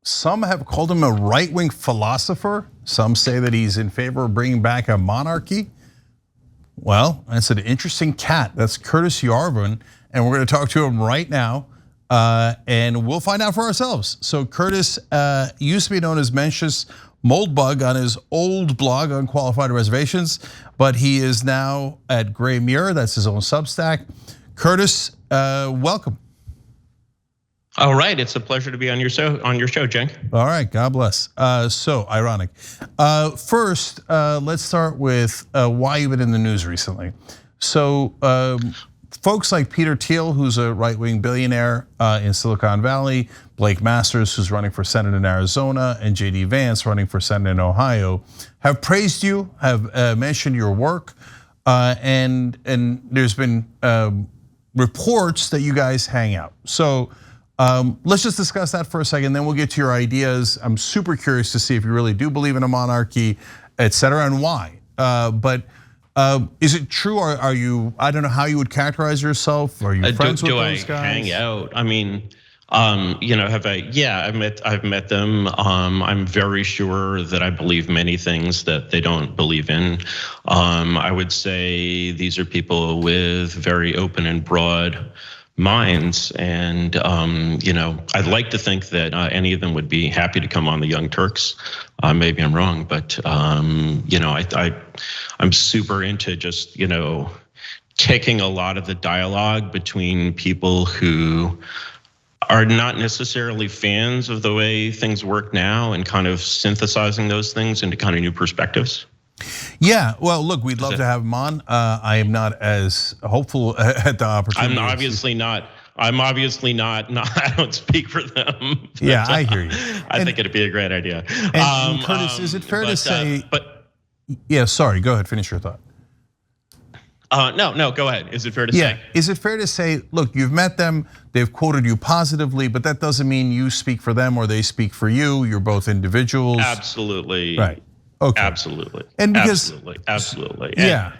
Some have called him a right-wing philosopher. Some say that he's in favor of bringing back a monarchy. Well, that's an interesting cat. That's Curtis Yarvin, and we're going to talk to him right now, and we'll find out for ourselves. So Curtis used to be known as Mencius Moldbug on his old blog, Unqualified Reservations, but he is now at Grey Mirror. That's his own Substack. Curtis, welcome. All right, it's a pleasure to be on your show, Cenk. All right, God bless. So ironic. First, let's start with why you've been in the news recently. So folks like Peter Thiel, who's a right-wing billionaire in Silicon Valley, Blake Masters, who's running for Senate in Arizona, and JD Vance, running for Senate in Ohio, have praised you, have mentioned your work, and there's been reports that you guys hang out. So let's just discuss that for a second, then we'll get to your ideas. I'm super curious to see if you really do believe in a monarchy, et cetera, and why. But is it true? Are you? I don't know how you would characterize yourself. Are you friends with those guys? Do I hang out? I mean, have I? Yeah, I've met them. I'm very sure that I believe many things that they don't believe in. I would say these are people with very open and broad minds, and I'd like to think that any of them would be happy to come on the Young Turks. Maybe I'm wrong, but I'm super into just taking a lot of the dialogue between people who are not necessarily fans of the way things work now and kind of synthesizing those things into kind of new perspectives. Yeah, well, look, we'd love to have him on. I am not as hopeful at the opportunity. I'm obviously not. I don't speak for them. Yeah, I hear you. I think it'd be a great idea. And Curtis, is it fair to say? Yeah, sorry. Go ahead. Finish your thought. No, go ahead. Is it fair to say? Yeah, is it fair to say, look, you've met them, they've quoted you positively, but that doesn't mean you speak for them or they speak for you. You're both individuals. Absolutely. Right. Okay. Absolutely. And because absolutely. Yeah.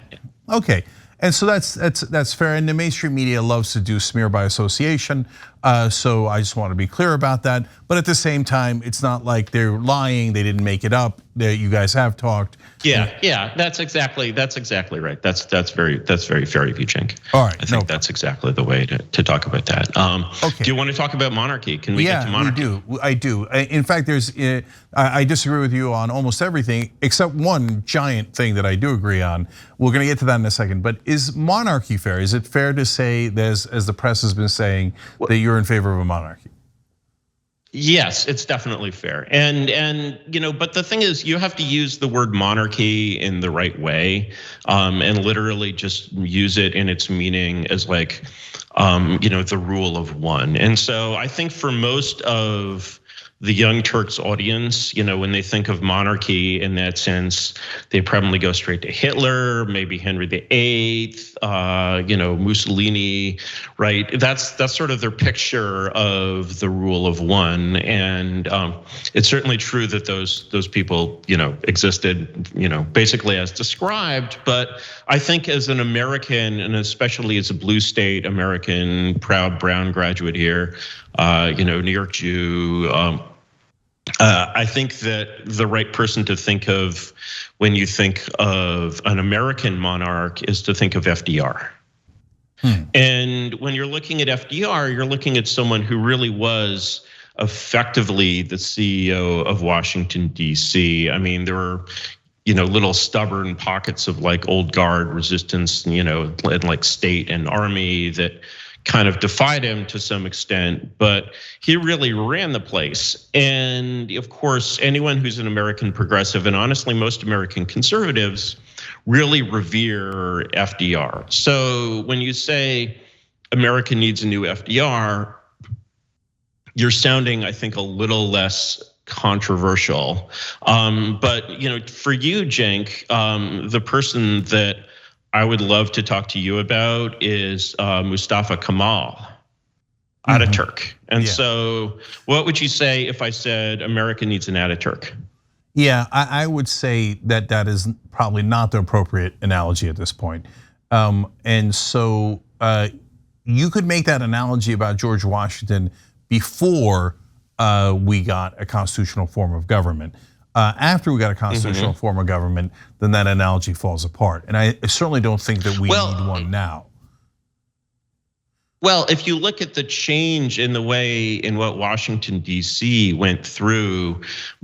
Okay. And so that's fair. And the mainstream media loves to do smear by association. So I just want to be clear about that. But at the same time, it's not like they're lying. They didn't make it up. You guys have talked. Yeah. That's exactly right. That's very fair of you, Cenk. All right. I think that's exactly the way to talk about that. Okay. Do you want to talk about monarchy? Can we get to monarchy? Yeah, we do. I do. In fact, I disagree with you on almost everything except one giant thing that I do agree on. We're going to get to that in a second. But is monarchy fair? Is it fair to say, as the press has been saying, that you're in favor of a monarchy? Yes, it's definitely fair. And but the thing is, you have to use the word monarchy in the right way, and literally just use it in its meaning as like, the rule of one. And so I think for most of the Young Turks audience, when they think of monarchy in that sense, they probably go straight to Hitler, maybe Henry VIII, Mussolini, right? That's sort of their picture of the rule of one, and it's certainly true that those people, existed, basically as described. But I think as an American, and especially as a blue state American, proud brown graduate here, New York Jew. I think that the right person to think of when you think of an American monarch is to think of FDR. And when you're looking at FDR, you're looking at someone who really was effectively the CEO of Washington, D.C. I mean, there were, little stubborn pockets of like old guard resistance, and like state and army that kind of defied him to some extent, but he really ran the place. And of course, anyone who's an American progressive, and honestly, most American conservatives, really revere FDR. So when you say America needs a new FDR, you're sounding, I think, a little less controversial. But for you, Cenk, the person that I would love to talk to you about is Mustafa Kemal, Ataturk. And so what would you say if I said America needs an Ataturk? Yeah, I would say that is probably not the appropriate analogy at this point. And so you could make that analogy about George Washington before we got a constitutional form of government. After we got a constitutional form of government, then that analogy falls apart. And I certainly don't think that we need one now. Well, if you look at the change in the way in what Washington D.C. went through,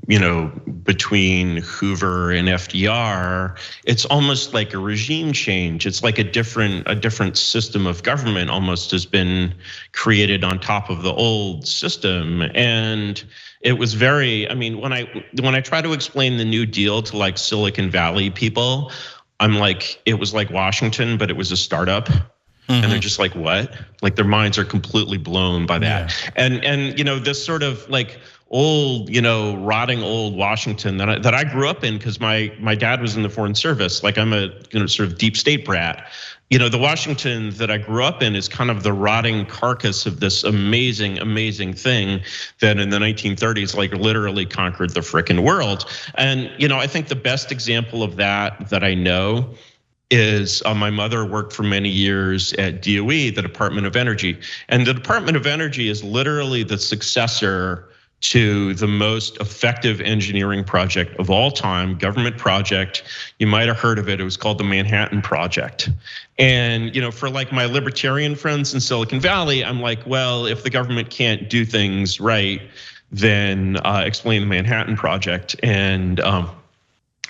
between Hoover and FDR, it's almost like a regime change. It's like a different system of government almost has been created on top of the old system. And it was very, when I try to explain the New Deal to like Silicon Valley people, I'm like, it was like Washington, but it was a startup. And they're just like, what? Like their minds are completely blown by that. Yeah. And this sort of like old, rotting old Washington that I grew up in because my dad was in the Foreign Service. Like I'm a sort of deep state brat. The Washington that I grew up in is kind of the rotting carcass of this amazing, amazing thing that in the 1930s, like literally conquered the frickin' world. And, I think the best example of that I know is my mother worked for many years at DOE, the Department of Energy. And the Department of Energy is literally the successor to the most effective engineering project of all time, government project. You might have heard of it. It was called the Manhattan Project. And for like my libertarian friends in Silicon Valley, I'm like, well, if the government can't do things right, then explain the Manhattan Project. And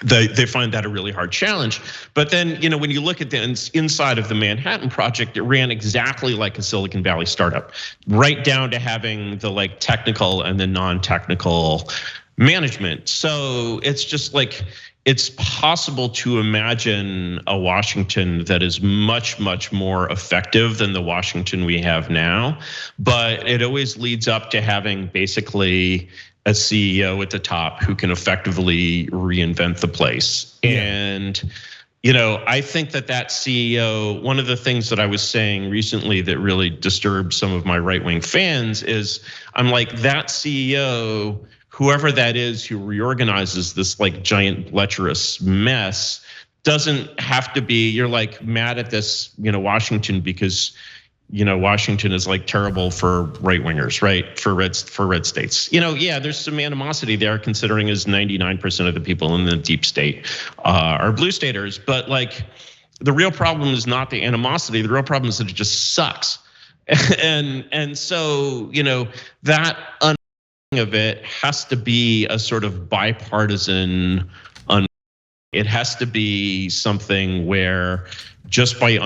they find that a really hard challenge. But then, when you look at the inside of the Manhattan Project, it ran exactly like a Silicon Valley startup, right down to having the like technical and the non-technical management. So it's just like, it's possible to imagine a Washington that is much, much more effective than the Washington we have now. But it always leads up to having basically a CEO at the top who can effectively reinvent the place. Yeah. And, I think that CEO, one of the things that I was saying recently that really disturbed some of my right-wing fans is I'm like, that CEO, whoever that is who reorganizes this like giant lecherous mess, doesn't have to be, you're like mad at this, Washington because Washington is like terrible for right wingers, right? For red states. Yeah, there's some animosity there considering as 99% of the people in the deep state are blue staters. But like the real problem is not the animosity. The real problem is that it just sucks. And so, that of it has to be a sort of bipartisan. It has to be something where just by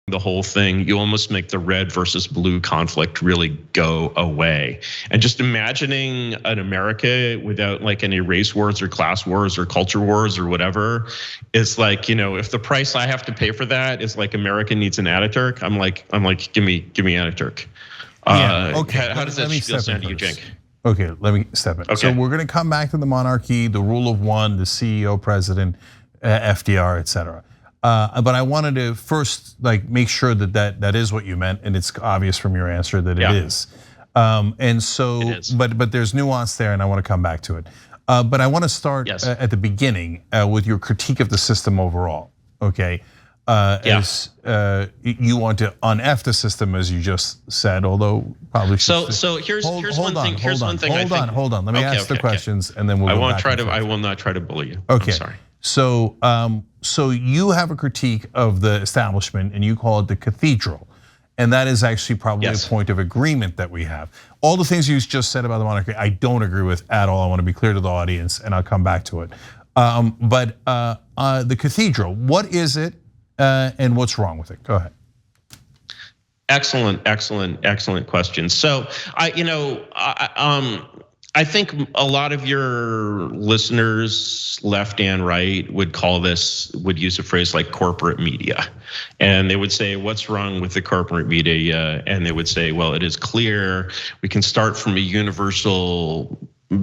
the whole thing, you almost make the red versus blue conflict really go away. And just imagining an America without like any race wars or class wars or culture wars or whatever, is like, if the price I have to pay for that is like America needs an Ataturk, I'm like, give me Ataturk. Yeah, okay. How does that feel sound to you, Cenk? Okay, let me step in. Okay. So we're gonna come back to the monarchy, the rule of one, the CEO, president, FDR, et cetera. But I wanted to first like make sure that is what you meant, and it's obvious from your answer that it is. And so, but there's nuance there, and I want to come back to it. But I want to start at the beginning with your critique of the system overall. Okay, as you want to un-F the system, as you just said, although probably. So here's one thing. Hold on. Let me ask the questions, and then we'll. I will not try to bully you. Okay. I'm sorry. So you have a critique of the establishment and you call it the cathedral. And that is actually probably a point of agreement that we have. All the things you just said about the monarchy, I don't agree with at all. I want to be clear to the audience and I'll come back to it. But the cathedral, what is it and what's wrong with it? Go ahead. Excellent question. So I think a lot of your listeners, left and right, would use a phrase like corporate media. And they would say, what's wrong with the corporate media? And they would say, well, it is clear we can start from a universal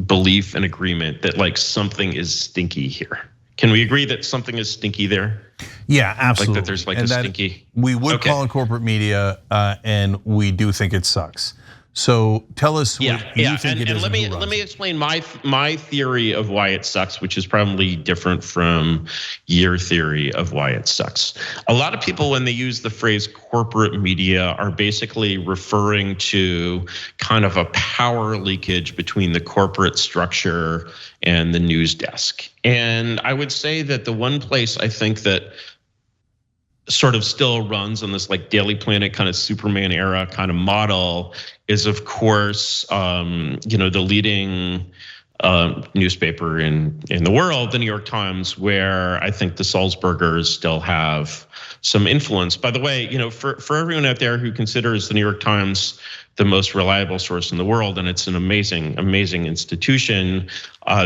belief and agreement that like something is stinky here. Can we agree that something is stinky there? Yeah, absolutely. Like that there's like a stinky. We would call it corporate media and we do think it sucks. So tell us what you think it is. And let me explain my theory of why it sucks, which is probably different from your theory of why it sucks. A lot of people, when they use the phrase corporate media, are basically referring to kind of a power leakage between the corporate structure and the news desk. And I would say that the one place I think that sort of still runs on this like Daily Planet kind of Superman era kind of model is, of course, the leading newspaper in the world, the New York Times, where I think the Sulzbergers still have some influence. By the way, for everyone out there who considers the New York Times the most reliable source in the world, and it's an amazing, amazing institution,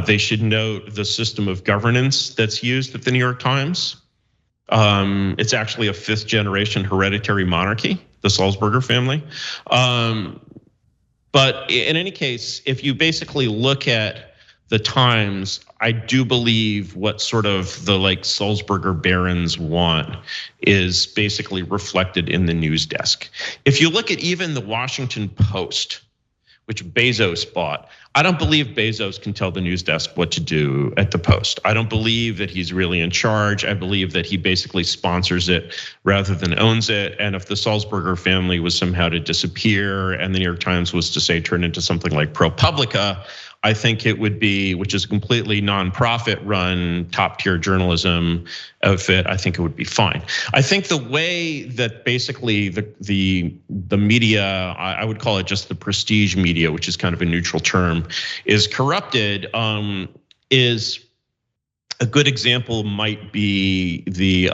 they should note the system of governance that's used at the New York Times. It's actually a 5th generation hereditary monarchy, the Sulzberger family. But in any case, if you basically look at the Times, I do believe what sort of the like Sulzberger barons want is basically reflected in the news desk. If you look at even the Washington Post, which Bezos bought, I don't believe Bezos can tell the news desk what to do at the Post. I don't believe that he's really in charge. I believe that he basically sponsors it rather than owns it. And if the Sulzberger family was somehow to disappear and the New York Times was to say turn into something like ProPublica, I think it would be, which is a completely nonprofit run, top tier journalism outfit, I think it would be fine. I think the way that basically the media, I would call it just the prestige media, which is kind of a neutral term, is corrupted, is a good example might be the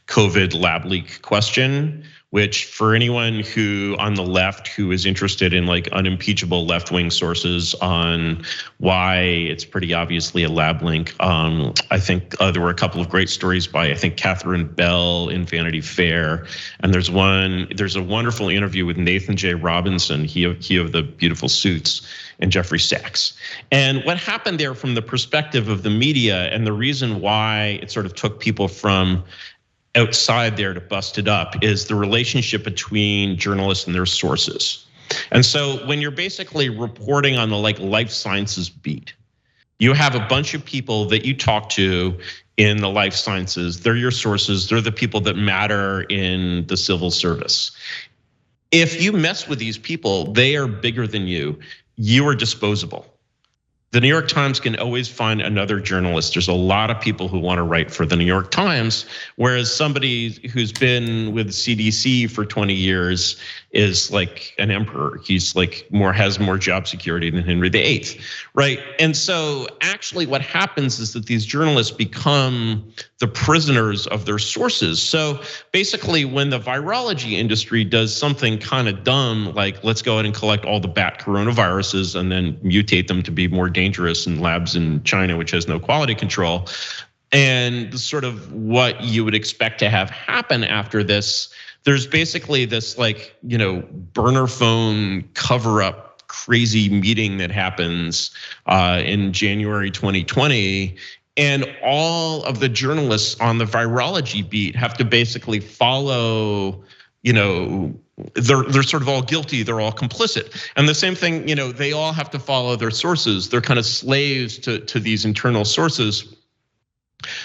COVID lab leak question, which for anyone who on the left who is interested in like unimpeachable left-wing sources on why it's pretty obviously a lab link, I think there were a couple of great stories by I think Catherine Bell in Vanity Fair, and there's a wonderful interview with Nathan J. Robinson, he of the Beautiful Suits, and Jeffrey Sachs. And what happened there from the perspective of the media, and the reason why it sort of took people from outside there to bust it up, is the relationship between journalists and their sources. And so when you're basically reporting on the like life sciences beat, you have a bunch of people that you talk to in the life sciences. They're your sources. They're the people that matter in the civil service. If you mess with these people, they are bigger than you. You are disposable. The New York Times can always find another journalist. There's a lot of people who want to write for the New York Times, whereas somebody who's been with CDC for 20 years is like an emperor. He's like has more job security than Henry VIII, right? And so actually what happens is that these journalists become the prisoners of their sources. So basically when the virology industry does something kind of dumb, like let's go ahead and collect all the bat coronaviruses and then mutate them to be more dangerous in labs in China, which has no quality control, and sort of what you would expect to have happen after this, there's basically this like, burner phone cover up crazy meeting that happens in January 2020. And all of the journalists on the virology beat have to basically follow, they're sort of all guilty, they're all complicit. And the same thing, they all have to follow their sources. They're kind of slaves to these internal sources.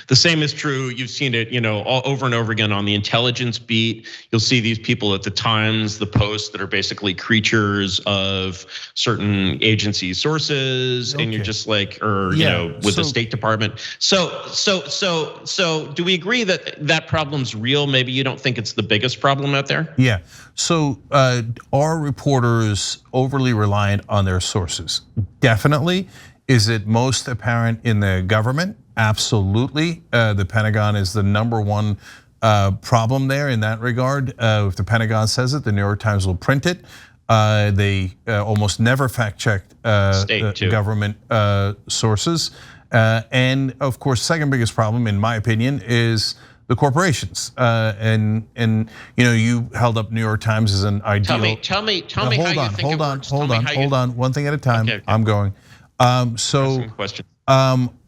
The same is true, you've seen it, all over and over again on the intelligence beat. You'll see these people at the Times, the Post, that are basically creatures of certain agency sources, okay. And you're just like, with the State Department. So do we agree that that problem's real? Maybe you don't think it's the biggest problem out there? Yeah, so are reporters overly reliant on their sources? Definitely. Is it most apparent in the government? Absolutely. The Pentagon is the #1 problem there in that regard. If the Pentagon says it, the New York Times will print it. They almost never fact check government sources. And of course, second biggest problem, in my opinion, is the corporations. And you held up New York Times as an ideal. Tell me how you think it works. Hold on. One thing at a time. Okay. I'm going.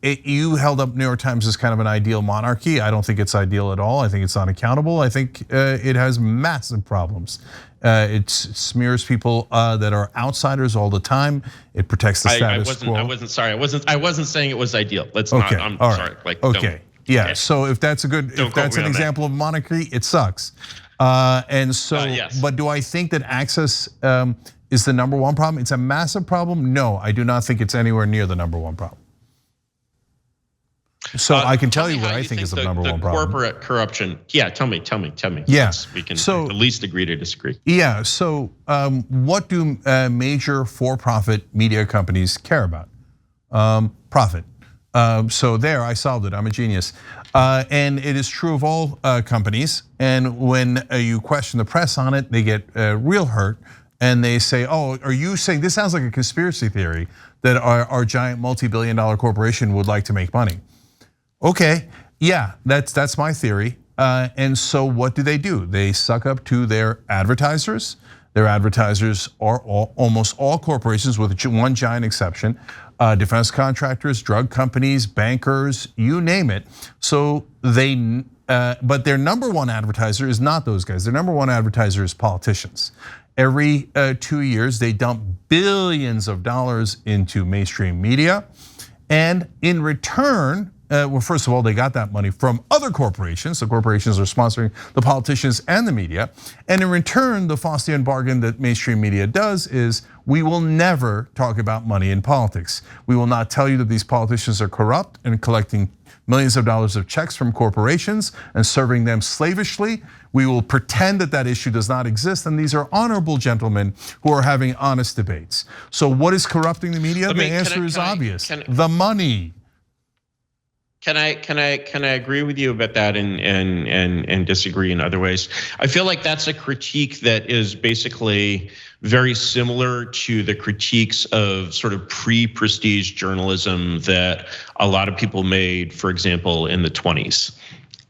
You held up New York Times as kind of an ideal monarchy. I don't think it's ideal at all. I think it's unaccountable. I think it has massive problems. It smears people that are outsiders all the time. It protects the status quo. I wasn't sorry. I wasn't saying it was ideal. Let's not. I'm sorry. Like, okay. Yeah. So if that's an example of monarchy, it sucks. And so, yes. But do I think that access is the number one problem? It's a massive problem. No, I do not think it's anywhere near the number one problem. So I can tell you what I think is the number one problem. Corporate corruption. Yeah, tell me. Yeah. We can at least agree to disagree. Yeah, so what do major for-profit media companies care about? Profit. So there, I solved it, I'm a genius. And it is true of all companies. And when you question the press on it, they get real hurt. And they say, oh, are you saying, this sounds like a conspiracy theory that our giant multi-billion-dollar corporation would like to make money. Okay, yeah, that's my theory. And so what do? They suck up to their advertisers. Their advertisers are almost all corporations with one giant exception. Defense contractors, drug companies, bankers, you name it. So but their number one advertiser is not those guys. Their number one advertiser is politicians. Every 2 years, they dump billions of dollars into mainstream media. And in return, well, first of all, they got that money from other corporations. The corporations are sponsoring the politicians and the media. And in return, the Faustian bargain that mainstream media does is we will never talk about money in politics. We will not tell you that these politicians are corrupt and collecting millions of dollars of checks from corporations and serving them slavishly. We will pretend that that issue does not exist, and these are honorable gentlemen who are having honest debates. So what is corrupting the media? The answer is obvious, the money. Can I agree with you about that and disagree in other ways? I feel like that's a critique that is basically very similar to the critiques of sort of pre-prestige journalism that a lot of people made, for example, in the 20s.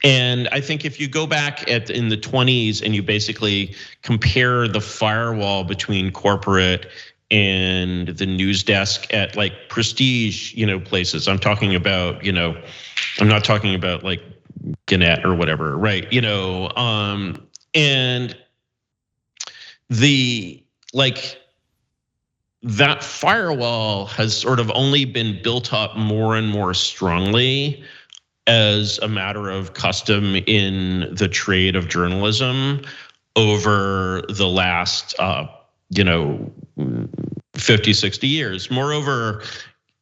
And I think if you go back in the 20s and you basically compare the firewall between corporate and the news desk at like prestige, places. I'm talking about, I'm not talking about like Gannett or whatever, right? And that firewall has sort of only been built up more and more strongly as a matter of custom in the trade of journalism over the last 50, 60 years. Moreover,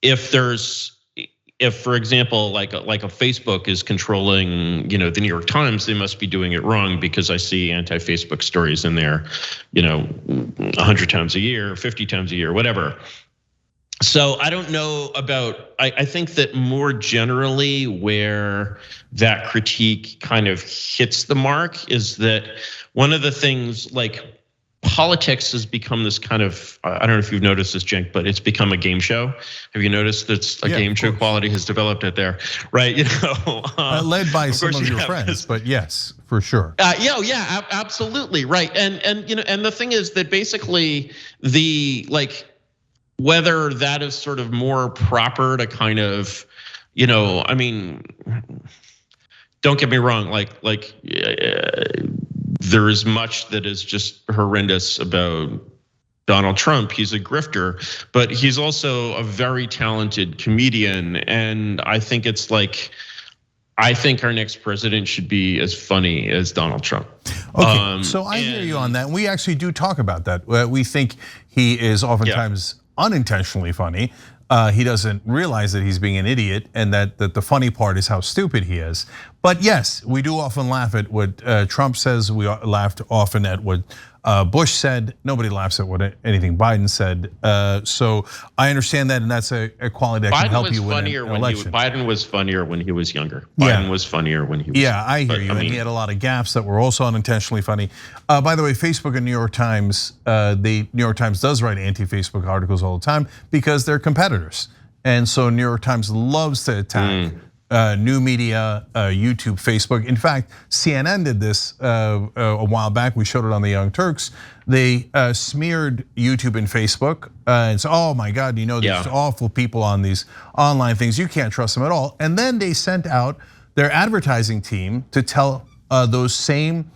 if for example, like a Facebook is controlling, the New York Times, they must be doing it wrong because I see anti-Facebook stories in there, 100 times a year, 50 times a year, whatever. So I don't know about, I think that more generally where that critique kind of hits the mark is that one of the things like politics has become this kind of, I don't know if you've noticed this, Cenk, but it's become a game show. Have you noticed that a game show quality has developed out there, right? Led by some of your friends, but yes, for sure. Yeah, absolutely, right. And and the thing is that basically whether that is sort of more proper to kind of, I mean, don't get me wrong, there is much that is just horrendous about Donald Trump. He's a grifter, but he's also a very talented comedian. And I think I think our next president should be as funny as Donald Trump. Okay, so I hear you on that. We actually do talk about that. We think he is oftentimes unintentionally funny. He doesn't realize that he's being an idiot and that the funny part is how stupid he is. But yes, we do often laugh at what Trump says. We laughed often at what Bush said. Nobody laughs at what anything Biden said. So I understand that, and that's a quality that can help you win an election. Biden was funnier when he was younger. Biden was funnier when he was younger. Yeah, I hear you. And he had a lot of gaps that were also unintentionally funny. By the way, Facebook and New York Times, the New York Times does write anti-Facebook articles all the time because they're competitors. And so New York Times loves to attack new media, YouTube, Facebook. In fact, CNN did this a while back. We showed it on the Young Turks. They smeared YouTube and Facebook and said, oh my God, these awful people on these online things. You can't trust them at all. And then they sent out their advertising team to tell those same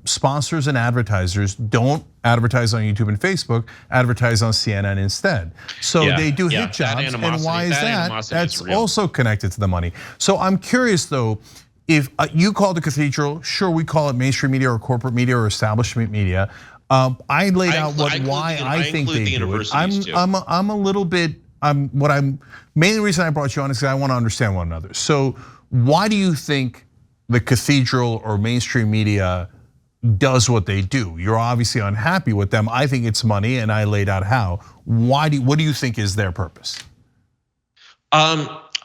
sponsors and advertisers, don't advertise on YouTube and Facebook, advertise on CNN instead. So they do hit jobs, and why is that? That's also connected to the money. So I'm curious though, if you call the cathedral, sure, we call it mainstream media or corporate media or establishment media. I laid out why I think they do it. I'm a little bit, main reason I brought you on is because I want to understand one another. So why do you think the cathedral or mainstream media does what they do? You're obviously unhappy with them. I think it's money, and I laid out how. What do you think is their purpose?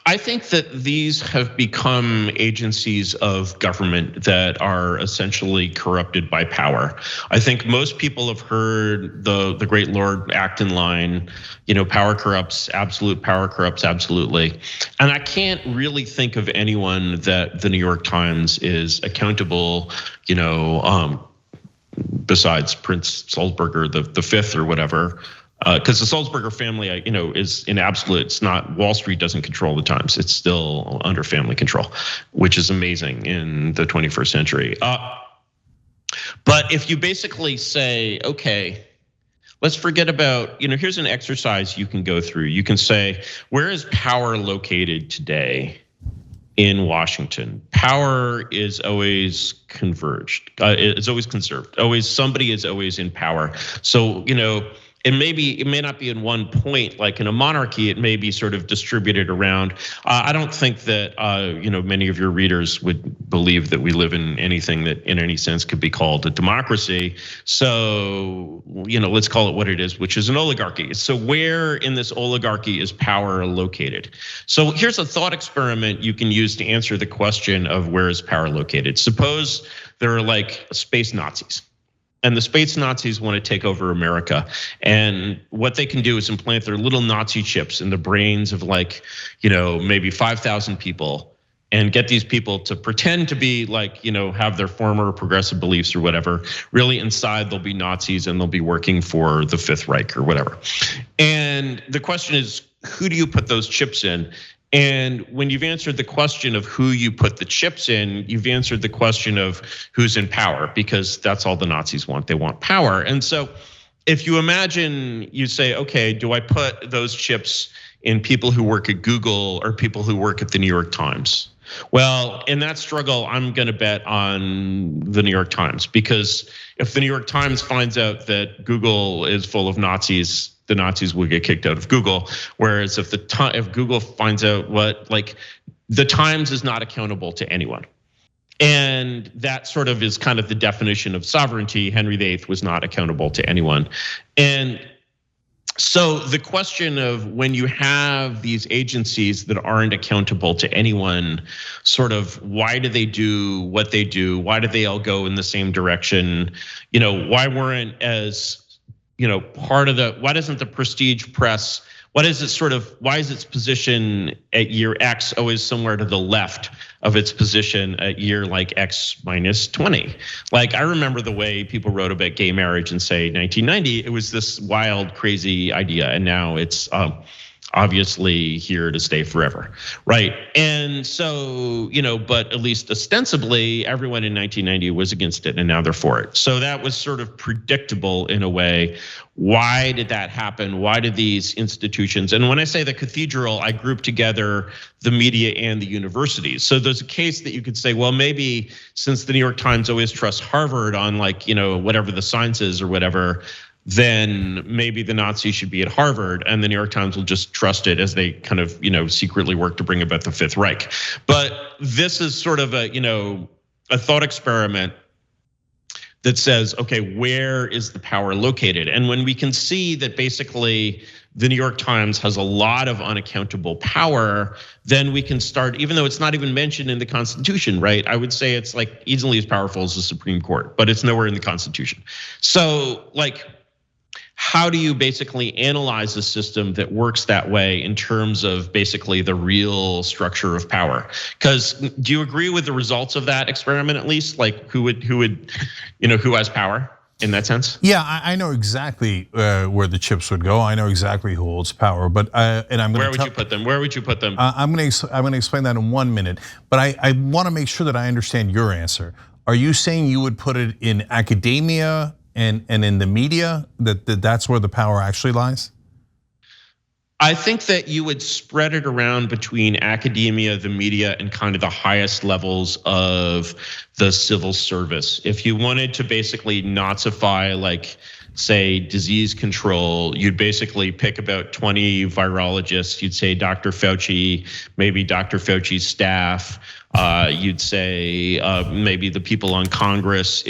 I think that these have become agencies of government that are essentially corrupted by power. I think most people have heard the great Lord Acton line, power corrupts, absolute power corrupts absolutely. And I can't really think of anyone that the New York Times is accountable, besides Prince Sulzberger the fifth or whatever. Because the Sulzberger family, is in absolute. It's not, Wall Street doesn't control the Times. It's still under family control, which is amazing in the 21st century. But if you basically say, okay, let's forget about, here's an exercise you can go through. You can say, where is power located today in Washington? Power is always converged. It's always conserved. Somebody is always in power. So, it may not be in one point, like in a monarchy, it may be sort of distributed around. I don't think that many of your readers would believe that we live in anything that in any sense could be called a democracy. So, let's call it what it is, which is an oligarchy. So where in this oligarchy is power located? So here's a thought experiment you can use to answer the question of where is power located. Suppose there are like space Nazis. And the space Nazis want to take over America. And what they can do is implant their little Nazi chips in the brains of maybe 5,000 people and get these people to pretend to be have their former progressive beliefs or whatever. Really inside they'll be Nazis and they'll be working for the Fifth Reich or whatever. And the question is, who do you put those chips in? And when you've answered the question of who you put the chips in, you've answered the question of who's in power, because that's all the Nazis want. They want power. And so if you imagine, you say, okay, do I put those chips in people who work at Google or people who work at the New York Times? Well, in that struggle, I'm going to bet on the New York Times, because if the New York Times finds out that Google is full of Nazis, the Nazis will get kicked out of Google. Whereas if Google finds out the Times is not accountable to anyone. And that sort of is kind of the definition of sovereignty. Henry VIII was not accountable to anyone. And so the question of when you have these agencies that aren't accountable to anyone, sort of why do they do what they do? Why do they all go in the same direction? Why weren't as part of why doesn't the prestige press, why is its position at year X always somewhere to the left of its position at year X minus 20? I remember the way people wrote about gay marriage in say 1990, it was this wild, crazy idea. And now it's obviously here to stay forever, right? And so, but at least ostensibly, everyone in 1990 was against it, and now they're for it. So that was sort of predictable in a way. Why did that happen? Why did these institutions, and when I say the cathedral, I group together the media and the universities. So there's a case that you could say, well, maybe since the New York Times always trusts Harvard on whatever the science is or whatever, then maybe the Nazis should be at Harvard and the New York Times will just trust it as they kind of, secretly work to bring about the Fifth Reich. But this is sort of a thought experiment that says, okay, where is the power located? And when we can see that basically the New York Times has a lot of unaccountable power, then we can start, even though it's not even mentioned in the Constitution, right? I would say it's easily as powerful as the Supreme Court, but it's nowhere in the Constitution. So how do you basically analyze a system that works that way in terms of basically the real structure of power? Because do you agree with the results of that experiment at least? Like who has power in that sense? Yeah, I know exactly where the chips would go. I know exactly who holds power, but and I'm going to. Where would you put them? Where would you put them? I'm going to explain that in 1 minute, but I want to make sure that I understand your answer. Are you saying you would put it in academia and in the media, that's where the power actually lies? I think that you would spread it around between academia, the media, and kind of the highest levels of the civil service. If you wanted to basically Nazify, like, say, disease control, you'd basically pick about 20 virologists. You'd say Dr. Fauci, maybe Dr. Fauci's staff. You'd say maybe the people on Congress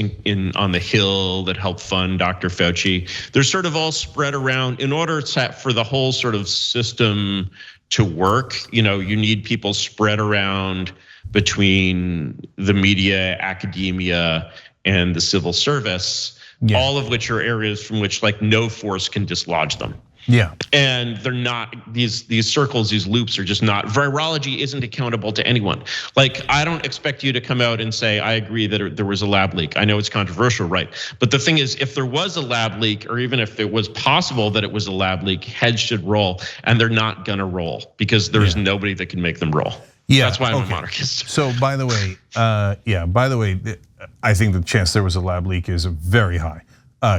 on the Hill that help fund Dr. Fauci. They're sort of all spread around. In order for the whole sort of system to work, you need people spread around between the media, academia, and the civil service. Yeah. All of which are areas from which like no force can dislodge them. Yeah. And they're not, these circles, these loops are just not, virology isn't accountable to anyone. Like, I don't expect you to come out and say, I agree that there was a lab leak. I know it's controversial, right? But the thing is, if there was a lab leak, or even if it was possible that it was a lab leak, heads should roll, and they're not gonna roll because there's nobody that can make them roll. Yeah, that's why I'm a monarchist. So by the way, I think the chance there was a lab leak is very high,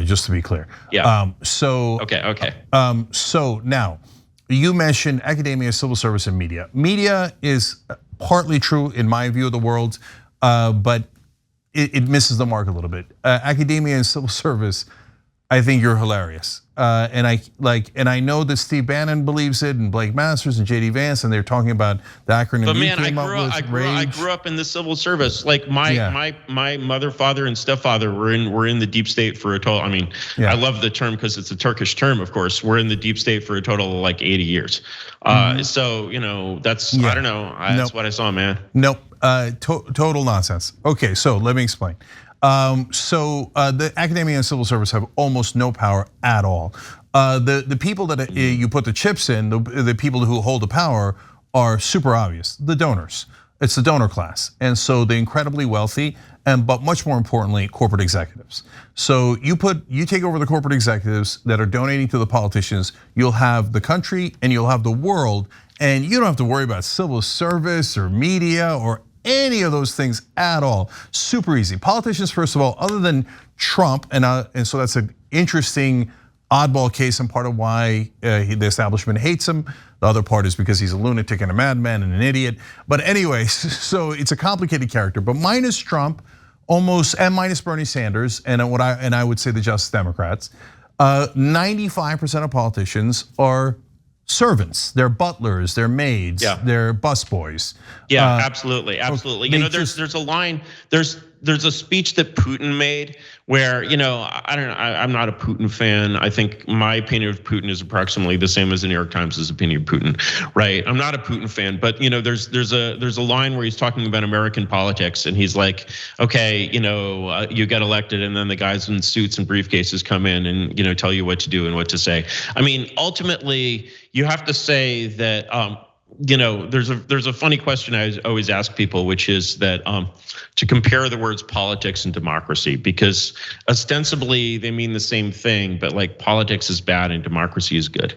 just to be clear. Yeah. Okay. So now, you mentioned academia, civil service, and media. Media is partly true in my view of the world, but it misses the mark a little bit. Academia and civil service, I think you're hilarious. And I know that Steve Bannon believes it, and Blake Masters and JD Vance, and they're talking about the acronym. But man, I grew up in the civil service. Like my mother, father, and stepfather were in the deep state for a total. I mean, I love the term because it's a Turkish term, of course. We're in the deep state for a total of like 80 years. So that's I don't know. That's what I saw, man. Nope, total nonsense. Okay, so let me explain. The academia and civil service have almost no power at all. The people that you put the chips in, the people who hold the power are super obvious, the donors. It's the donor class. And so the incredibly wealthy, but much more importantly, corporate executives. So you take over the corporate executives that are donating to the politicians, you'll have the country and you'll have the world, and you don't have to worry about civil service or media or any of those things at all. Super easy. Politicians, first of all, other than Trump, and so that's an interesting oddball case and part of why the establishment hates him. The other part is because he's a lunatic and a madman and an idiot. But anyway, so it's a complicated character. But minus Trump, and minus Bernie Sanders, and I would say the Justice Democrats, 95% of politicians are servants, they're butlers, they're maids, they're busboys. Yeah, absolutely. There's a line, there's a speech that Putin made where, I don't know, I'm not a Putin fan. I think my opinion of Putin is approximately the same as the New York Times' opinion of Putin, right? I'm not a Putin fan, but there's a line where he's talking about American politics, and he's like, okay, you get elected, and then the guys in suits and briefcases come in and tell you what to do and what to say. I mean, ultimately, you have to say that. There's a funny question I always ask people, which is that to compare the words politics and democracy, because ostensibly they mean the same thing, but like politics is bad and democracy is good.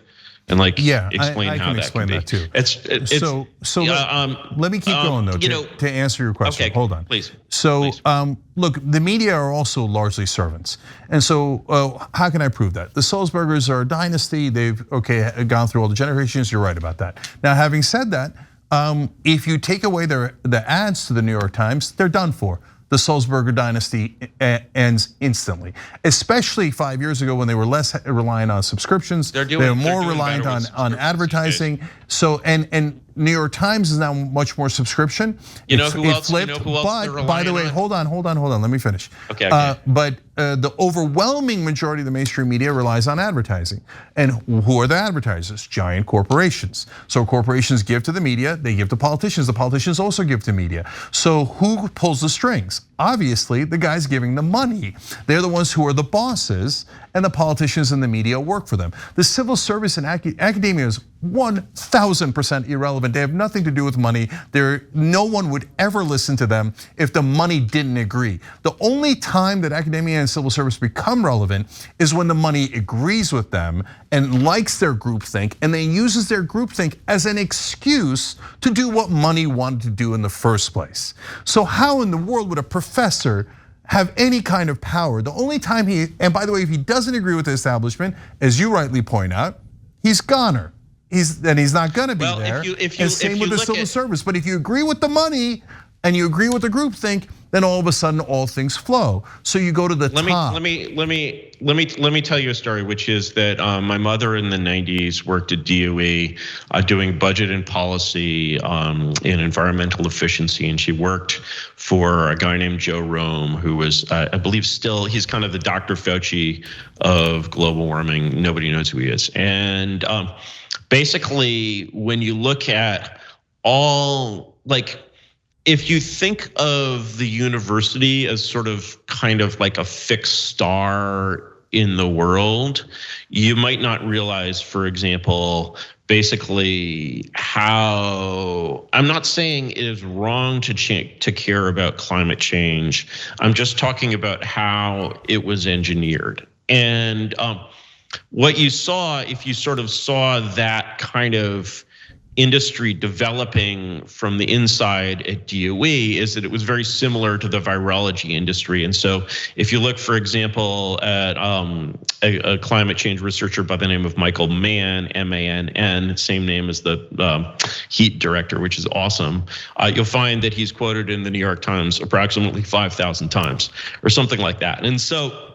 And explain I how can that explain can that too. It's let me keep going though to answer your question. Okay, hold on, please. So look, the media are also largely servants, and so how can I prove that? The Sulzbergers are a dynasty. They've gone through all the generations. You're right about that. Now, having said that, if you take away the ads to the New York Times, they're done for. The Sulzberger dynasty ends instantly, especially 5 years ago when they were less reliant on subscriptions. They're more reliant on advertising. So and New York Times is now much more subscription. Who else? But by the way, hold on. Let me finish. Okay. But the overwhelming majority of the mainstream media relies on advertising, and who are the advertisers? Giant corporations. So corporations give to the media, they give to politicians. The politicians also give to media. So who pulls the strings? obviously the guys giving the money. They're the ones who are the bosses, and the politicians and the media work for them. The civil service and academia is 1000% irrelevant. They have nothing to do with money. No one would ever listen to them if the money didn't agree. The only time that academia and civil service become relevant is when the money agrees with them and likes their groupthink, and then uses their groupthink as an excuse to do what money wanted to do in the first place. So how in the world would a professor have any kind of power? The only time and by the way, if he doesn't agree with the establishment, as you rightly point out, he's goner. He's not gonna be there. And same with the civil service. But if you agree with the money and you agree with the groupthink, then all of a sudden all things flow. So you go to the top. Let me tell you a story, which is that my mother in the 90s worked at DOE doing budget and policy in environmental efficiency, and she worked for a guy named Joe Rome, who was, I believe, he's kind of the Dr. Fauci of global warming. Nobody knows who he is, and basically, when you look at if you think of the university as sort of kind of like a fixed star in the world, you might not realize, for example, basically how, I'm not saying it is wrong to care about climate change. I'm just talking about how it was engineered. And what you saw, if you sort of saw that kind of industry developing from the inside at DOE, is that it was very similar to the virology industry. And so if you look, for example, at a climate change researcher by the name of Michael Mann, M-A-N-N, same name as the HEAT director, which is awesome, you'll find that he's quoted in the New York Times approximately 5,000 times or something like that. And so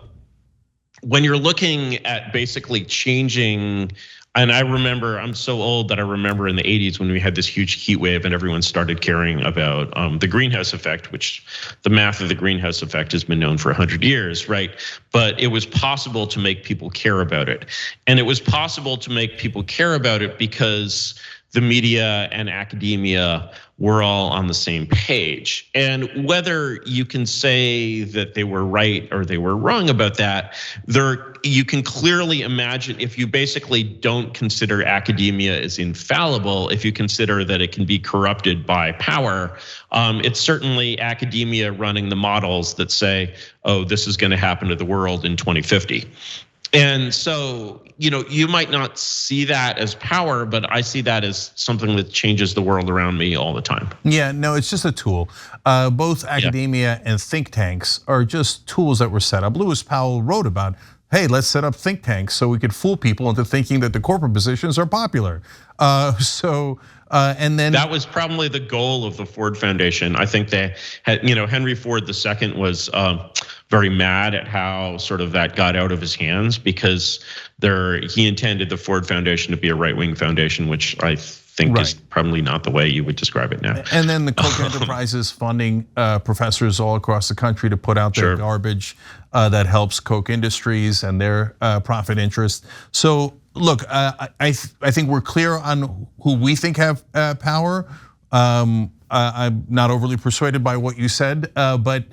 when you're looking at basically changing, and I remember, I'm so old that I remember in the 80s when we had this huge heat wave and everyone started caring about the greenhouse effect, which the math of the greenhouse effect has been known for 100 years, right? But it was possible to make people care about it. And it was possible to make people care about it because the media and academia were all on the same page. And whether you can say that they were right or they were wrong about that, you can clearly imagine, if you basically don't consider academia as infallible, if you consider that it can be corrupted by power, it's certainly academia running the models that say, oh, this is gonna happen to the world in 2050. And so, you might not see that as power, but I see that as something that changes the world around me all the time. Yeah, no, it's just a tool. Both academia and think tanks are just tools that were set up. Lewis Powell wrote about, hey, let's set up think tanks so we could fool people into thinking that the corporate positions are popular. And then that was probably the goal of the Ford Foundation. I think they had, Henry Ford II was very mad at how sort of that got out of his hands, because he intended the Ford Foundation to be a right-wing foundation, which I think is probably not the way you would describe it now. And then the Koch enterprises funding professors all across the country to put out their garbage that helps Koch Industries and their profit interest. So look, I think we're clear on who we think have power. I'm not overly persuaded by what you said, but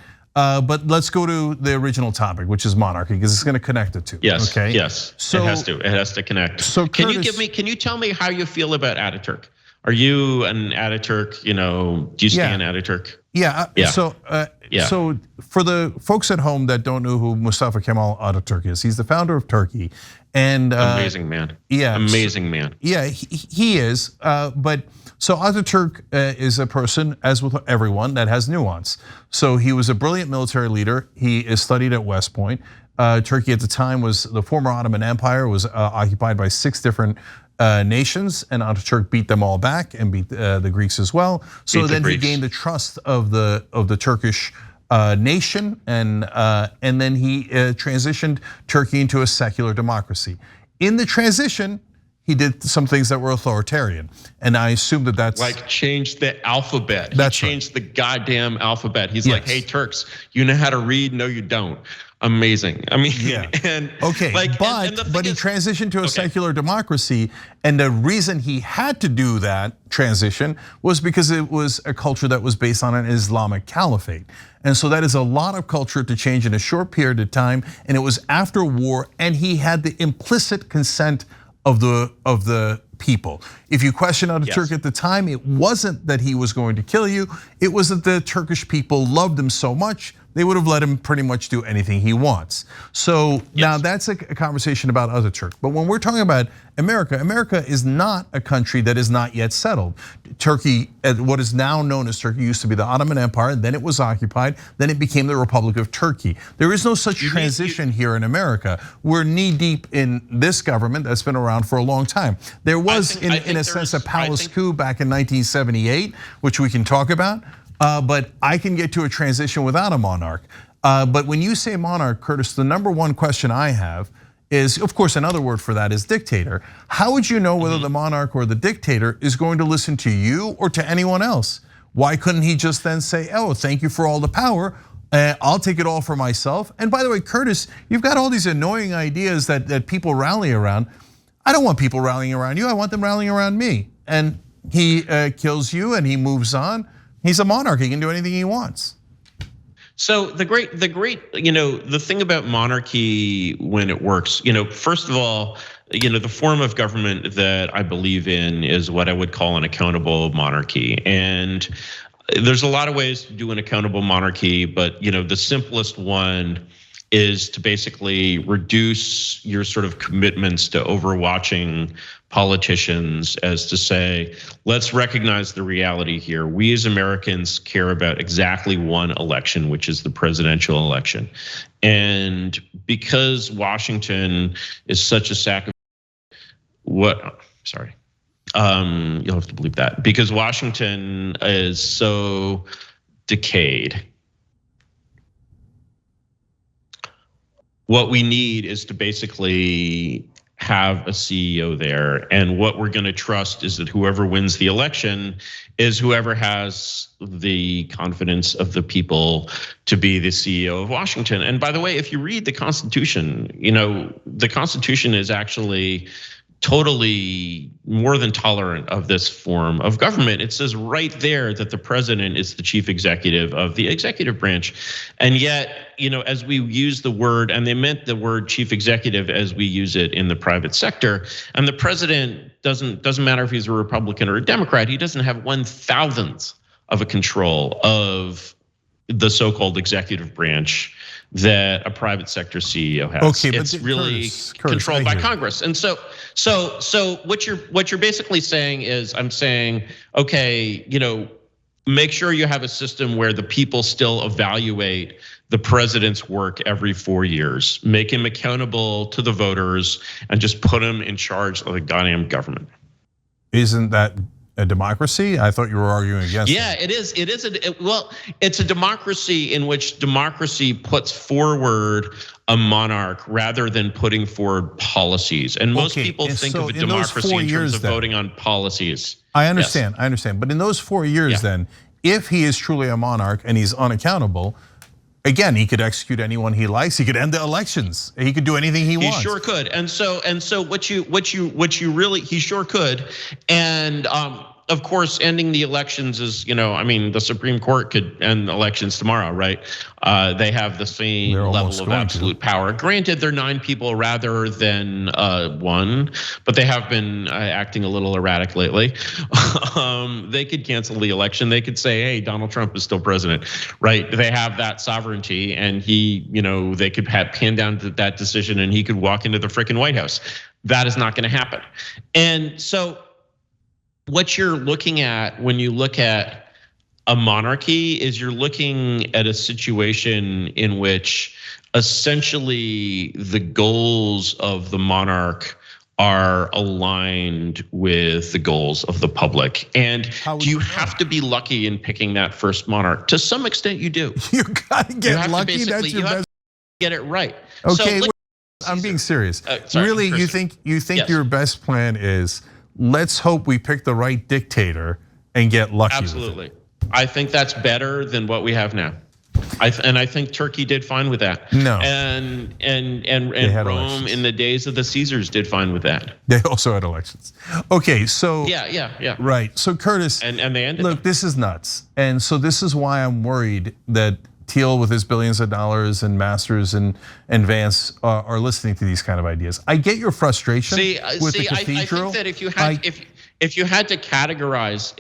let's go to the original topic, which is monarchy, because it's going to connect the two. Yes. Okay. Yes. So it has to connect. So can you tell me how you feel about Ataturk? Are you an Ataturk? Do you stand Ataturk? Yeah. So for the folks at home that don't know who Mustafa Kemal Ataturk is, he's the founder of Turkey, and amazing man. Yeah, amazing man. Yeah, he is. But so Ataturk is a person, as with everyone, that has nuance. So he was a brilliant military leader. He is studied at West Point. Turkey at the time was the former Ottoman Empire, was occupied by 6 different nations, and Ataturk beat them all back and beat the Greeks as well. So then he gained the trust of the Turkish nation, and then he transitioned Turkey into a secular democracy. In the transition, he did some things that were authoritarian, and I assume that's like changed the alphabet. He changed the goddamn alphabet. He's like, hey, Turks, you know how to read? No, you don't. amazing. I mean, yeah. and okay, like, but he transitioned to a secular democracy, and the reason he had to do that transition was because it was a culture that was based on an Islamic caliphate. And so that is a lot of culture to change in a short period of time, and it was after war, and he had the implicit consent of the people. If you question Turk at the time, it wasn't that he was going to kill you, it was that the Turkish people loved him so much, they would have let him pretty much do anything he wants. So now that's a conversation about Ataturk. But when we're talking about America, America is not a country that is not yet settled. Turkey, what is now known as Turkey, used to be the Ottoman Empire, then it was occupied, then it became the Republic of Turkey. There is no such transition here in America. We're knee deep in this government that's been around for a long time. There was, in a sense, a palace coup back in 1978, which we can talk about. But I can get to a transition without a monarch. But when you say monarch, Curtis, the number one question I have is, of course, another word for that is dictator. How would you know whether the monarch or the dictator is going to listen to you or to anyone else? Why couldn't he just then say, oh, thank you for all the power, I'll take it all for myself? And by the way, Curtis, you've got all these annoying ideas that people rally around. I don't want people rallying around you, I want them rallying around me. And he kills you and he moves on. He's a monarch, he can do anything he wants. So the thing about monarchy when it works, first of all, the form of government that I believe in is what I would call an accountable monarchy. And there's a lot of ways to do an accountable monarchy, but the simplest one is to basically reduce your sort of commitments to overwatching politicians, as to say, let's recognize the reality here. We as Americans care about exactly one election, which is the presidential election. And because Washington is such a you'll have to believe that, because Washington is so decayed. What we need is to basically have a CEO there. And what we're going to trust is that whoever wins the election is whoever has the confidence of the people to be the CEO of Washington. And by the way, if you read the Constitution, the Constitution is actually totally more than tolerant of this form of government. It says right there that the president is the chief executive of the executive branch. And yet, as we use the word, and they meant the word chief executive as we use it in the private sector, and the president doesn't matter if he's a Republican or a Democrat, he doesn't have 1/1000th of a control of the so-called executive branch that a private sector CEO has. Okay, but it's really controlled by Congress. And so what you're basically saying is, I'm saying, okay, make sure you have a system where the people still evaluate the president's work every 4 years, make him accountable to the voters, and just put him in charge of the goddamn government. Isn't that a democracy? I thought you were arguing against. Yeah, it is. It's a democracy in which democracy puts forward a monarch rather than putting forward policies. And most people think of a democracy in terms of voting on policies. I understand. But in those 4 years, then, if he is truly a monarch and he's unaccountable, again, he could execute anyone he likes. He could end the elections. He could do anything he wants. He sure could. And so he sure could. And of course, ending the elections is, the Supreme Court could end elections tomorrow, right? They have the same level of absolute power. Granted, they're 9 people rather than 1, but they have been acting a little erratic lately. They could cancel the election. They could say, hey, Donald Trump is still president, right? They have that sovereignty, and they could pin down that decision, and he could walk into the freaking White House. That is not going to happen. And so what you're looking at when you look at a monarchy is you're looking at a situation in which essentially the goals of the monarch are aligned with the goals of the public. And do you have to be lucky in picking that first monarch? To some extent, you do. You gotta get lucky. That's your best. Get it right. Okay, I'm being serious. Really, you think your best plan is, let's hope we pick the right dictator and get lucky? Absolutely. I think that's better than what we have now. And I think Turkey did fine with that. No. And Rome elections. in the days of the Caesars did fine with that. They also had elections. Okay, so yeah. Right. So Curtis, and they ended. Look, this is nuts, and so this is why I'm worried that Thiel with his billions of dollars and Masters and Vance are listening to these kind of ideas. I get your frustration with the cathedral. I think that if you had to categorize,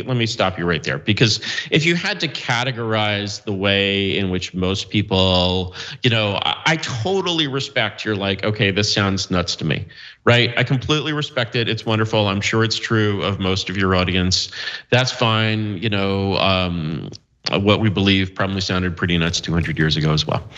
let me stop you right there, because if you had to categorize the way in which most people, I totally respect. You're like, okay, this sounds nuts to me, right? I completely respect it. It's wonderful. I'm sure it's true of most of your audience. That's fine. What we believe probably sounded pretty nuts 200 years ago as well.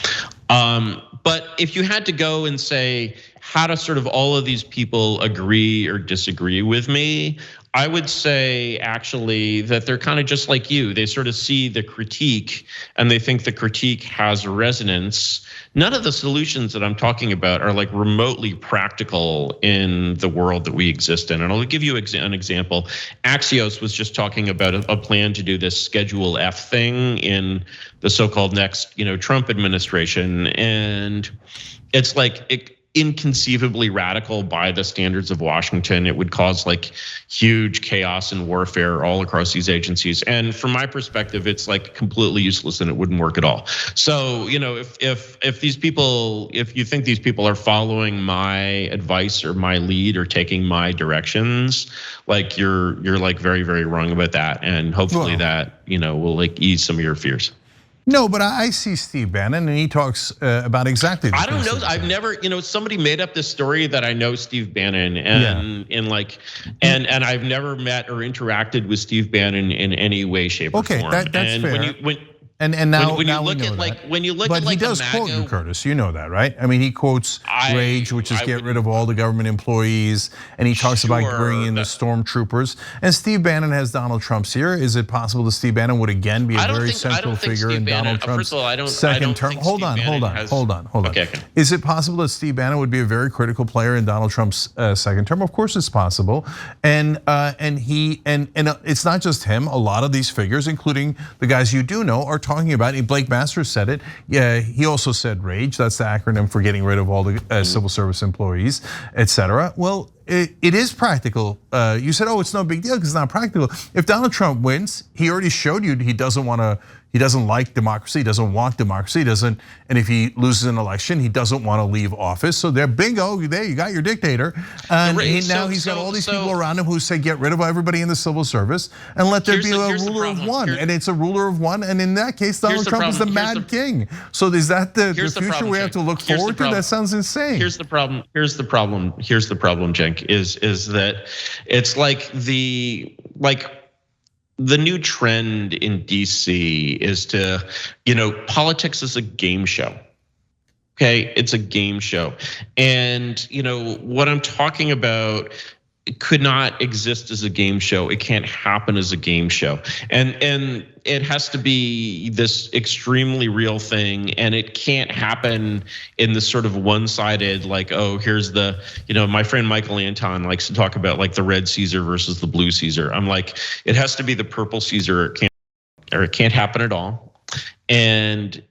But if you had to go and say, how do sort of all of these people agree or disagree with me? I would say actually that they're kind of just like you. They sort of see the critique and they think the critique has resonance. None of the solutions that I'm talking about are like remotely practical in the world that we exist in. And I'll give you an example. Axios was just talking about a plan to do this Schedule F thing in the so-called next, Trump administration. And it's like inconceivably radical by the standards of Washington. It would cause like huge chaos and warfare all across these agencies. And from my perspective, it's like completely useless and it wouldn't work at all. So, if these people, if you think these people are following my advice or my lead or taking my directions, like you're like very, very wrong about that. And hopefully that, will like ease some of your fears. No, but I see Steve Bannon and he talks about exactly this. I don't know. I've never, somebody made up this story that I know Steve Bannon and I've never met or interacted with Steve Bannon in any way, shape, or form. Okay, that's fair. And now when you look at but he does quote you, Curtis. You know that, right? I mean, he quotes Rage, which is get rid of all the government employees, and he talks about bringing in the stormtroopers. And Steve Bannon has Donald Trump's ear. Is it possible that Steve Bannon would again be a very central figure in Donald Trump's second term? Hold on. Okay. Is it possible that Steve Bannon would be a very critical player in Donald Trump's second term? Of course, it's possible. And it's not just him. A lot of these figures, including the guys you do know, are talking about it. Blake Masters said it. Yeah, he also said RAGE. That's the acronym for getting rid of all the civil service employees, etc. Well, it is practical. You said, oh, it's no big deal because it's not practical. If Donald Trump wins, he already showed you he doesn't like democracy, he doesn't want democracy, and if he loses an election, he doesn't want to leave office. So there, bingo, there you got your dictator. And he's got all these people around him who say get rid of everybody in the civil service and let there be a ruler of one. And it's a ruler of one, and in that case, Donald Trump is the mad king. So is that the future we have to look forward to? That sounds insane. Here's the problem, Cenk, is that it's like the new trend in DC is to, politics is a game show. Okay, it's a game show. And what I'm talking about, it could not exist as a game show. It can't happen as a game show. And it has to be this extremely real thing, and it can't happen in this sort of one-sided, like, oh, here's the, my friend Michael Anton likes to talk about like the red Caesar versus the blue Caesar. I'm like, it has to be the purple Caesar, it can't happen at all. And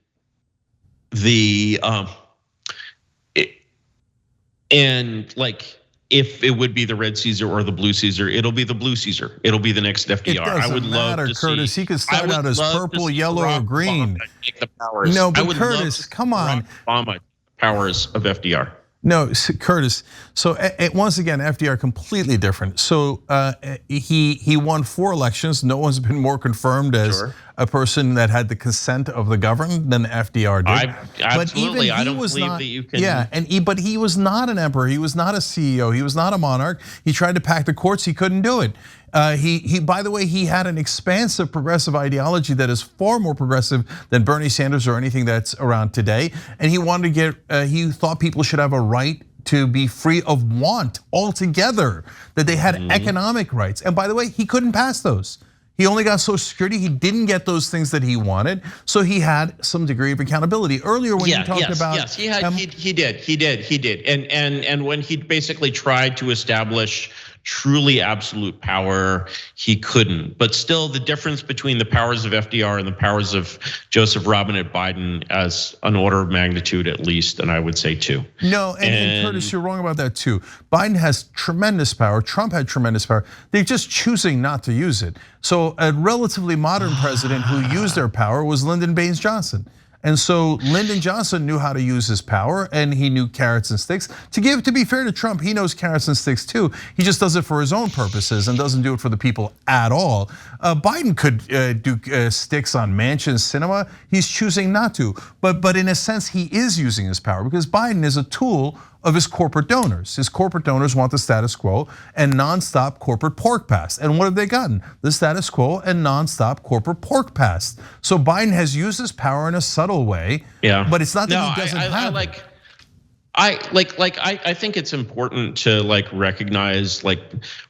if it would be the red Caesar or the blue Caesar, it'll be the blue Caesar. It'll be the next FDR. It doesn't matter, Curtis. He could start out as purple, yellow, or green. No, but Curtis, come on. Obama powers of FDR. No, Curtis. So once again, FDR completely different. So he won 4 elections. No one's been more confirmed as a person that had the consent of the governed than FDR did. Absolutely, I don't believe that you can. Yeah, but he was not an emperor. He was not a CEO. He was not a monarch. He tried to pack the courts. He couldn't do it. By the way, he had an expansive progressive ideology that is far more progressive than Bernie Sanders or anything that's around today. And he wanted to he thought people should have a right to be free of want altogether, that they had economic rights. And by the way, he couldn't pass those. He only got Social Security. He didn't get those things that he wanted, so he had some degree of accountability. Earlier, when you talked about, yes, he did, and when he basically tried to establish truly absolute power, he couldn't. But still, the difference between the powers of FDR and the powers of Joseph Robinette Biden as an order of magnitude at least, and I would say two. No, and Curtis, you're wrong about that too. Biden has tremendous power. Trump had tremendous power. They're just choosing not to use it. So a relatively modern president who used their power was Lyndon Baines Johnson. And so Lyndon Johnson knew how to use his power, and he knew carrots and sticks. To be fair to Trump, he knows carrots and sticks too. He just does it for his own purposes and doesn't do it for the people at all. Biden could do sticks on Manchin Cinema. He's choosing not to. But in a sense, he is using his power because Biden is a tool of his corporate donors. His corporate donors want the status quo and nonstop corporate pork pass. And what have they gotten? The status quo and nonstop corporate pork pass. So Biden has used his power in a subtle way, but it's not that he doesn't have it. I think it's important to recognize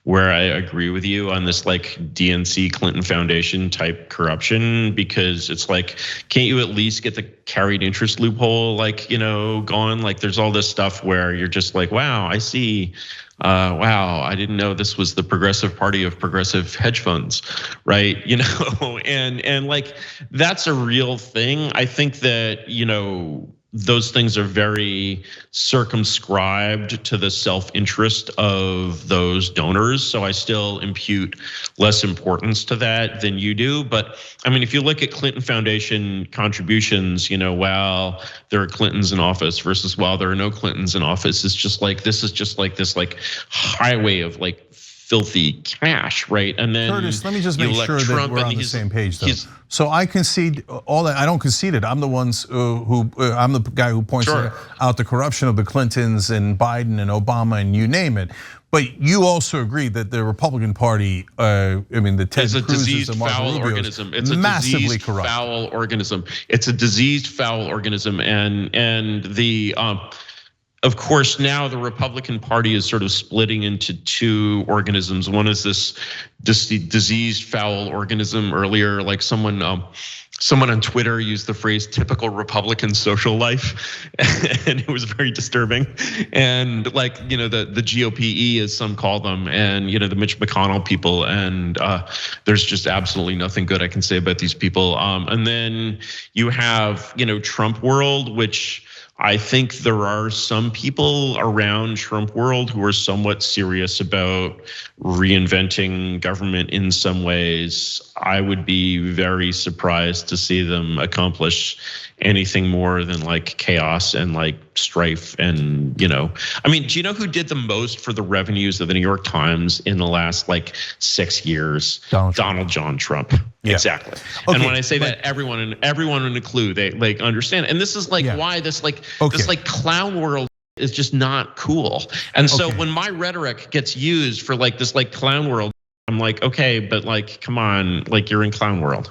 where I agree with you on this DNC Clinton Foundation type corruption, because it's can't you at least get the carried interest loophole gone? There's all this stuff where you're just wow, I see. Wow, I didn't know this was the progressive party of progressive hedge funds, right? And that's a real thing. I think that those things are very circumscribed to the self-interest of those donors. So I still impute less importance to that than you do. But I mean, if you look at Clinton Foundation contributions, while there are Clintons in office versus while there are no Clintons in office, it's just this is just this highway of filthy cash, right? And then Curtis, let me just make sure that we're on the same page, though. So I concede all that. I don't concede it. I'm the ones I'm the guy who points out the corruption of the Clintons and Biden and Obama and you name it. But you also agree that the Republican Party, the Ted Cruz's, a diseased, foul organism. It's a diseased, foul organism. It's a diseased, foul organism, and the. Of course, now the Republican Party is sort of splitting into two organisms. One is this diseased, foul organism. Earlier, someone on Twitter used the phrase "typical Republican social life," and it was very disturbing. And the GOPE, as some call them, and the Mitch McConnell people, and there's just absolutely nothing good I can say about these people. And then you have Trump world, which I think there are some people around Trump world who are somewhat serious about reinventing government in some ways. I would be very surprised to see them accomplish anything more than chaos and strife and I mean, do you know who did the most for the revenues of the New York Times in the last 6 years? Donald John Trump. Yeah. Exactly. Okay, and when I say that, everyone in the clue, they understand. And this is why this clown world is just not cool. And so when my rhetoric gets used for this clown world, I'm okay, but come on, you're in clown world.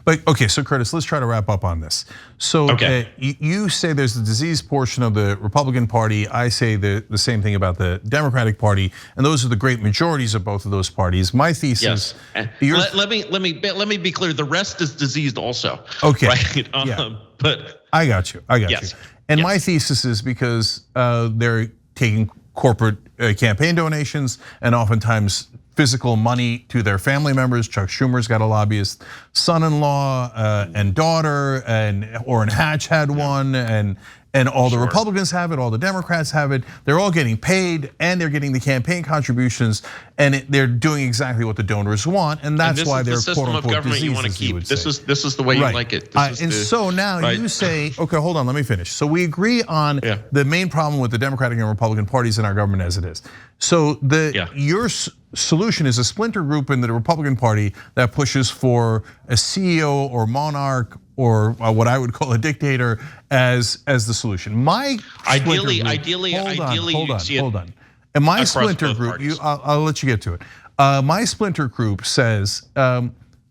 But okay, so Curtis, let's try to wrap up on this. So you say there's the diseased portion of the Republican Party. I say the same thing about the Democratic Party, and those are the great majorities of both of those parties. My thesis. Yes. Let me be clear. The rest is diseased also. Okay. Right? But I got you. And my thesis is because they're taking corporate campaign donations and oftentimes physical money to their family members. Chuck Schumer's got a lobbyist son-in-law and daughter, and Orrin Hatch had one, and all the Republicans have it, all the Democrats have it. They're all getting paid, and they're getting the campaign contributions, and they're doing exactly what the donors want, and that's why they're quote unquote diseases. This is the way you like it. So now you say, okay, hold on, let me finish. So we agree on the main problem with the Democratic and Republican parties in our government as it is. So your solution is a splinter group in the Republican Party that pushes for a CEO or monarch or what I would call a dictator as the solution. My ideally, hold on. And my splinter group, I'll let you get to it. My splinter group says,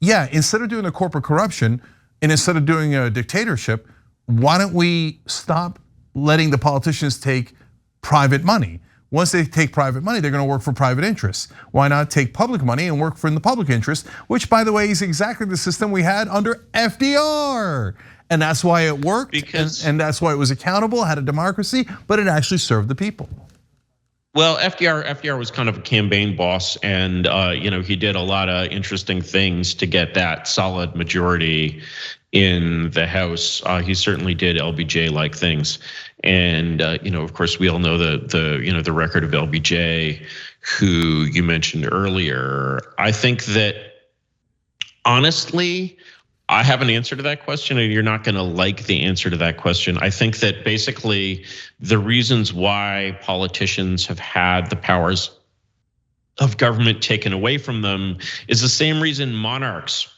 instead of doing the corporate corruption and instead of doing a dictatorship, why don't we stop letting the politicians take private money? Once they take private money, they're gonna work for private interests. Why not take public money and work for the public interest, which by the way is exactly the system we had under FDR. And that's why it worked, and that's why it was accountable, had a democracy, but it actually served the people. Well, FDR was kind of a campaign boss, and he did a lot of interesting things to get that solid majority in the House. He certainly did LBJ-like things, and of course, we all know the record of LBJ, who you mentioned earlier. I think that honestly, I have an answer to that question, and you're not going to like the answer to that question. I think that basically the reasons why politicians have had the powers of government taken away from them is the same reason monarchs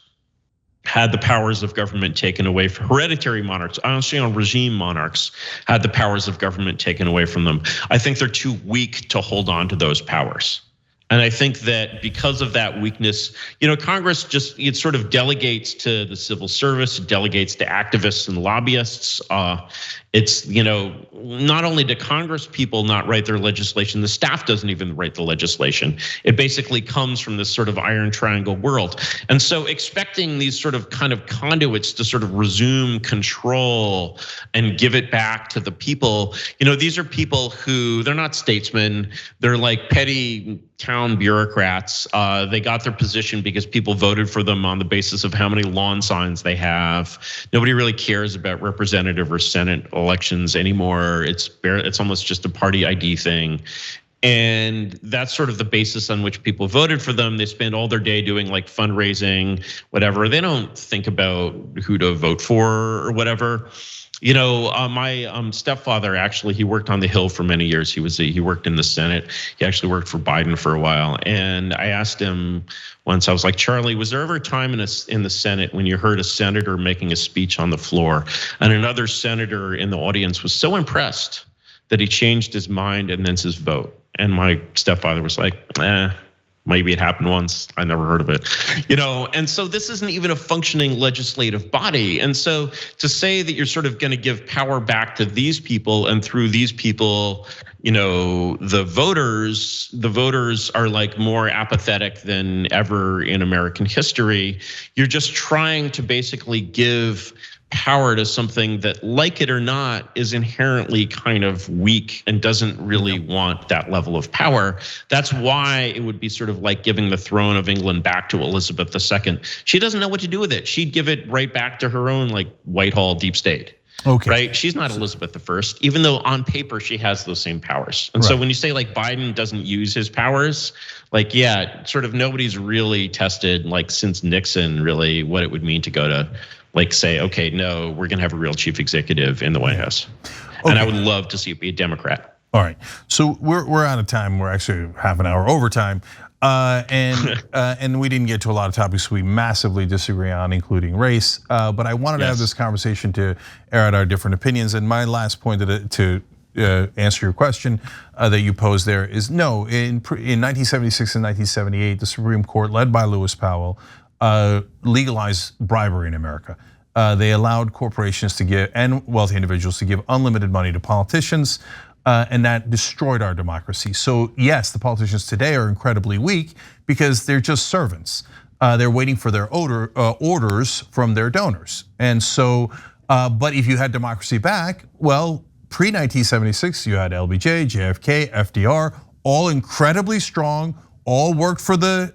had the powers of government taken away from hereditary monarchs. Honestly, regime monarchs had the powers of government taken away from them. I think they're too weak to hold on to those powers. And I think that because of that weakness, Congress it sort of delegates to the civil service, it delegates to activists and lobbyists. It's, not only do Congress people not write their legislation, the staff doesn't even write the legislation. It basically comes from this sort of iron triangle world. And so expecting these sort of kind of conduits to sort of resume control and give it back to the people, these are people who, they're not statesmen, they're like petty town bureaucrats. They got their position because people voted for them on the basis of how many lawn signs they have. Nobody really cares about representative or Senate elections anymore. It's almost just a party ID thing. And that's sort of the basis on which people voted for them. They spend all their day doing like fundraising, whatever. They don't think about who to vote for or whatever. My stepfather, actually, he worked on the Hill for many years. He worked in the Senate. He actually worked for Biden for a while. And I asked him once, I was like, Charlie, was there ever a time in the Senate when you heard a senator making a speech on the floor and another senator in the audience was so impressed that he changed his mind and then his vote? And my stepfather was like, maybe it happened once. I never heard of it, and so this isn't even a functioning legislative body. And so to say that you're sort of going to give power back to these people and through these people, the voters are like more apathetic than ever in American history. You're just trying to basically give power to something that, like it or not, is inherently kind of weak and doesn't really want that level of power. That's why it would be sort of like giving the throne of England back to Elizabeth II. She doesn't know what to do with it. She'd give it right back to her own like Whitehall deep state. Okay. Right? She's not Elizabeth I, even though on paper she has those same powers. And so when you say like Biden doesn't use his powers, like, yeah, sort of nobody's really tested like since Nixon really what it would mean to go to like say, okay, no, we're gonna have a real chief executive in the White House. Okay. And I would love to see it be a Democrat. All right, so we're out of time. We're actually half an hour overtime. And we didn't get to a lot of topics we massively disagree on, including race. But I wanted to have this conversation to air out our different opinions. And my last point to answer your question that you posed there is no. In 1976 and 1978, the Supreme Court, led by Lewis Powell, legalized bribery in America. They allowed corporations to give and wealthy individuals to give unlimited money to politicians. And that destroyed our democracy. So yes, the politicians today are incredibly weak because they're just servants. They're waiting for their orders from their donors. And so, but if you had democracy back, well, pre-1976, you had LBJ, JFK, FDR, all incredibly strong, all worked for the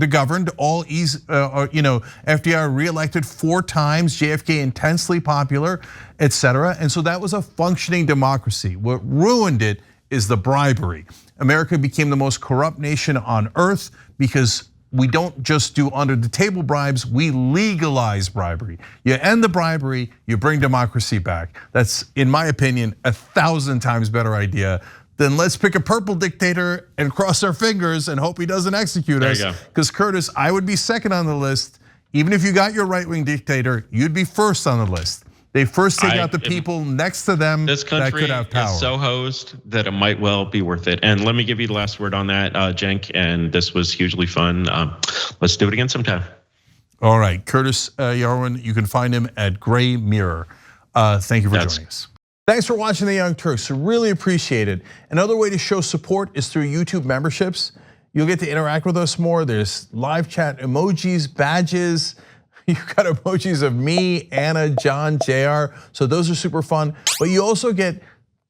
governed, all FDR reelected 4 times, JFK intensely popular, etc. And so that was a functioning democracy. What ruined it is the bribery. America became the most corrupt nation on earth because we don't just do under the table bribes, we legalize bribery. You end the bribery, you bring democracy back. That's, in my opinion, 1,000 times better idea. Then let's pick a purple dictator and cross our fingers and hope he doesn't execute us. Because Curtis, I would be second on the list. Even if you got your right-wing dictator, you'd be first on the list. They first take out the people next to them that could have power. This country is so hosed that it might well be worth it. And let me give you the last word on that, Cenk, and this was hugely fun. Let's do it again sometime. All right, Curtis Yarvin, you can find him at Grey Mirror. Thank you for joining us. Thanks for watching The Young Turks, really appreciate it. Another way to show support is through YouTube memberships. You'll get to interact with us more. There's live chat emojis, badges. You've got emojis of me, Anna, John, JR. So those are super fun. But you also get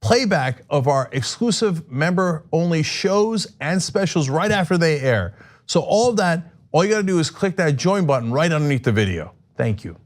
playback of our exclusive member-only shows and specials right after they air. So all of that, all you gotta do is click that join button right underneath the video. Thank you.